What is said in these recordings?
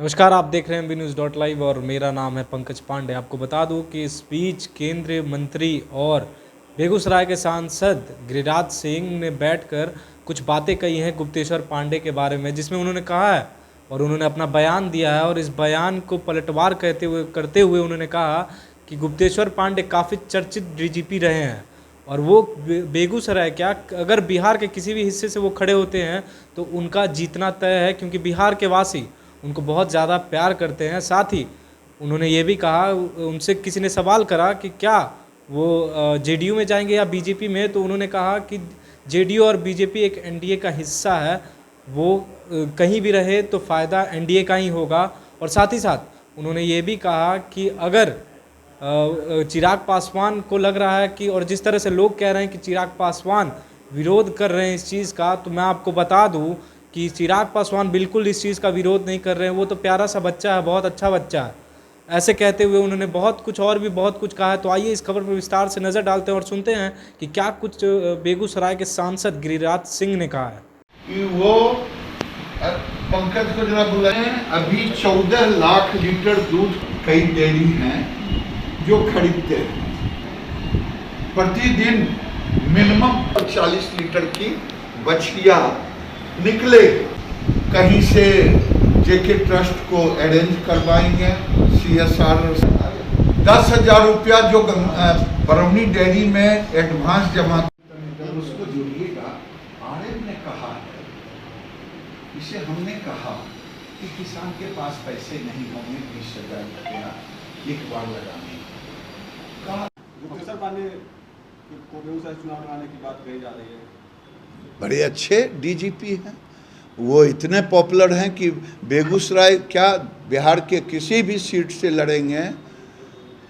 नमस्कार, आप देख रहे हैं bnews.live और मेरा नाम है पंकज पांडे। आपको बता दूं कि इस बीच केंद्रीय मंत्री और बेगूसराय के सांसद गिरिराज सिंह ने बैठकर कुछ बातें कही हैं गुप्तेश्वर पांडे के बारे में, जिसमें उन्होंने कहा है और उन्होंने अपना बयान दिया है। और इस बयान को पलटवार करते हुए उन्होंने कहा कि गुप्तेश्वर पांडे काफ़ी चर्चित डीजीपी रहे हैं और वो बेगूसराय क्या, अगर बिहार के किसी भी हिस्से से वो खड़े होते हैं तो उनका जीतना तय है, क्योंकि बिहार के वासी उनको बहुत ज़्यादा प्यार करते हैं। साथ ही उन्होंने ये भी कहा, उनसे किसी ने सवाल करा कि क्या वो जेडीयू में जाएंगे या बीजेपी में, तो उन्होंने कहा कि जेडीयू और बीजेपी एक एनडीए का हिस्सा है, वो कहीं भी रहे तो फ़ायदा एनडीए का ही होगा। और साथ ही साथ उन्होंने ये भी कहा कि अगर चिराग पासवान को लग रहा है कि, और जिस तरह से लोग कह रहे हैं कि चिराग पासवान विरोध कर रहे हैं इस चीज़ का, तो मैं आपको बता दूं कि चिराग पासवान बिल्कुल इस चीज़ का विरोध नहीं कर रहे हैं। वो तो प्यारा सा बच्चा है, बहुत अच्छा बच्चा है। ऐसे कहते हुए उन्होंने बहुत कुछ और भी बहुत कुछ कहा है। तो आइए इस खबर पर विस्तार से नज़र डालते हैं और सुनते हैं कि क्या कुछ बेगूसराय के सांसद गिरिराज सिंह ने कहा है। कि वो पंकज को जरा बुलाए। अभी 14 लाख लीटर दूध कई डेयरी हैं जो खरीदते हैं। प्रतिदिन मिनिमम 40 लीटर की बछिया निकले। कहीं से जेके ट्रस्ट को अरेंज करवाएंगे, CSR 10,000 रुपया जो बरौनी डेयरी में एडवांस जमा उसको जोड़िएगा। आरएम ने कहा है, इसे हमने कहा कि किसान के पास पैसे नहीं होंगे 20,000 रुपया एक बार लगाने का। गुप्तेश्वर पांडे को बेगूसराय चुनाव लड़ाने की बात कही जा रही है। बड़े अच्छे डीजीपी हैं, वो इतने पॉपुलर हैं कि बेगूसराय क्या बिहार के किसी भी सीट से लड़ेंगे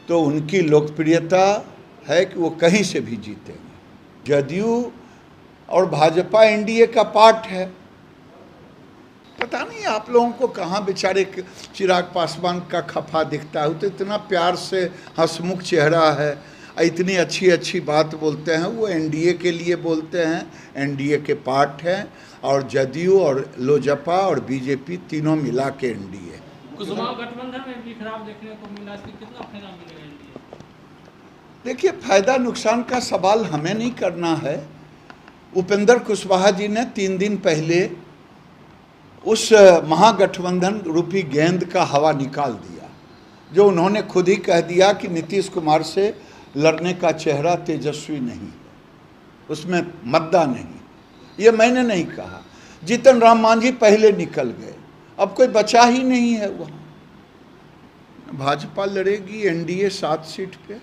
तो उनकी लोकप्रियता है कि वो कहीं से भी जीतेंगे। जदयू और भाजपा एनडीए का पार्ट है। पता नहीं आप लोगों को कहाँ बेचारे चिराग पासवान का खफा दिखता है। तो इतना प्यार से हंसमुख चेहरा है, इतनी अच्छी अच्छी बात बोलते हैं। वो एनडीए के लिए बोलते हैं, एनडीए के पार्ट हैं। और जदयू और लोजपा और बीजेपी तीनों मिला के एनडीए। कुसुमा गठबंधन में भी खराब देखने को मिला, इसलिए कितना फायदा मिलेगा एनडीए? देखिए, फायदा नुकसान का सवाल हमें नहीं करना है। उपेंद्र कुशवाहा जी ने 3 दिन पहले उस महागठबंधन रूपी गेंद का हवा निकाल दिया, जो उन्होंने खुद ही कह दिया कि नीतीश कुमार से लड़ने का चेहरा तेजस्वी नहीं है, उसमें मद्दा नहीं। ये मैंने नहीं कहा। जीतन राम मांझी पहले निकल गए, अब कोई बचा ही नहीं है वहाँ। भाजपा लड़ेगी एनडीए 7 सीट पे।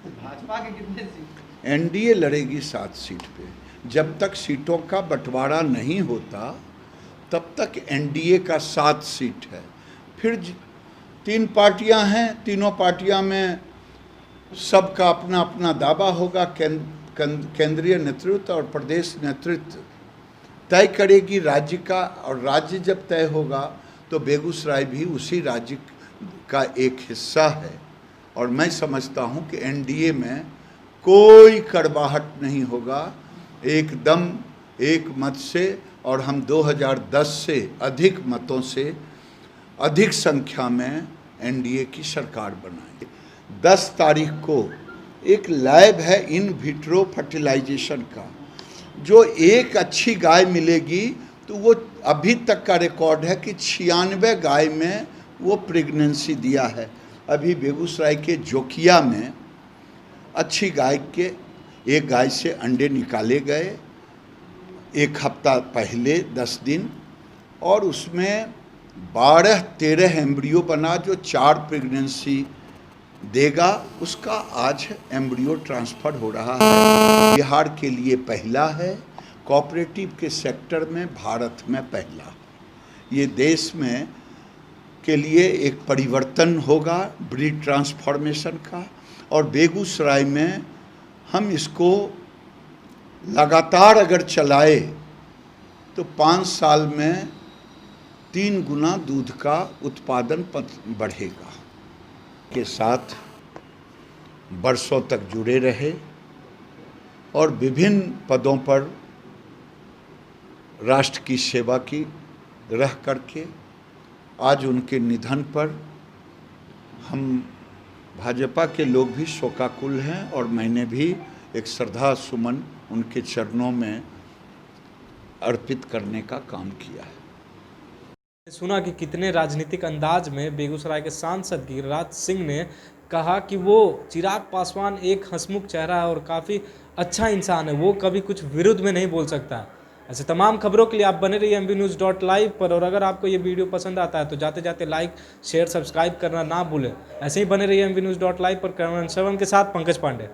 भाजपा के कितने सीट? एनडीए लड़ेगी 7 सीट पे। जब तक सीटों का बंटवारा नहीं होता तब तक एनडीए का 7 सीट है। फिर 3 पार्टियां हैं, तीनों पार्टियां में सबका अपना अपना दावा होगा। केंद्रीय नेतृत्व और प्रदेश नेतृत्व तय करेगी राज्य का, और राज्य जब तय होगा तो बेगूसराय भी उसी राज्य का एक हिस्सा है। और मैं समझता हूं कि एनडीए में कोई कड़वाहट नहीं होगा, एकदम एक मत से। और हम 2010 से अधिक मतों से, अधिक संख्या में एनडीए की सरकार बनाएंगे। 10 तारीख को एक लैब है इन विट्रो फर्टिलाइजेशन का, जो एक अच्छी गाय मिलेगी तो वो अभी तक का रिकॉर्ड है कि 96 गाय में वो प्रेगनेंसी दिया है। अभी बेगूसराय के जोकिया में अच्छी गाय के एक गाय से अंडे निकाले गए 1 हफ्ता पहले 10 दिन, और उसमें 12-13 एम्ब्रियो बना जो 4 प्रेगनेंसी देगा। उसका आज एम्ब्रियो ट्रांसफ़र हो रहा है। बिहार के लिए पहला है, कोऑपरेटिव के सेक्टर में भारत में पहला। ये देश में के लिए एक परिवर्तन होगा, ब्रीड ट्रांसफॉर्मेशन का। और बेगूसराय में हम इसको लगातार अगर चलाए तो 5 साल में 3 गुना दूध का उत्पादन बढ़ेगा। के साथ वर्षों तक जुड़े रहे और विभिन्न पदों पर राष्ट्र की सेवा की रह करके आज उनके निधन पर हम भाजपा के लोग भी शोकाकुल हैं और मैंने भी एक श्रद्धा सुमन उनके चरणों में अर्पित करने का काम किया है। सुना कि कितने राजनीतिक अंदाज में बेगूसराय के सांसद गिरिराज सिंह ने कहा कि वो चिराग पासवान एक हंसमुख चेहरा है और काफ़ी अच्छा इंसान है, वो कभी कुछ विरुद्ध में नहीं बोल सकता। ऐसे तमाम खबरों के लिए आप बने रहिए MVNews.live पर। और अगर आपको ये वीडियो पसंद आता है तो जाते जाते लाइक शेयर सब्सक्राइब करना ना भूलें। ऐसे ही बने रहिए MVNews.live पर। कैमरामैन श्रवण के साथ पंकज पांडे।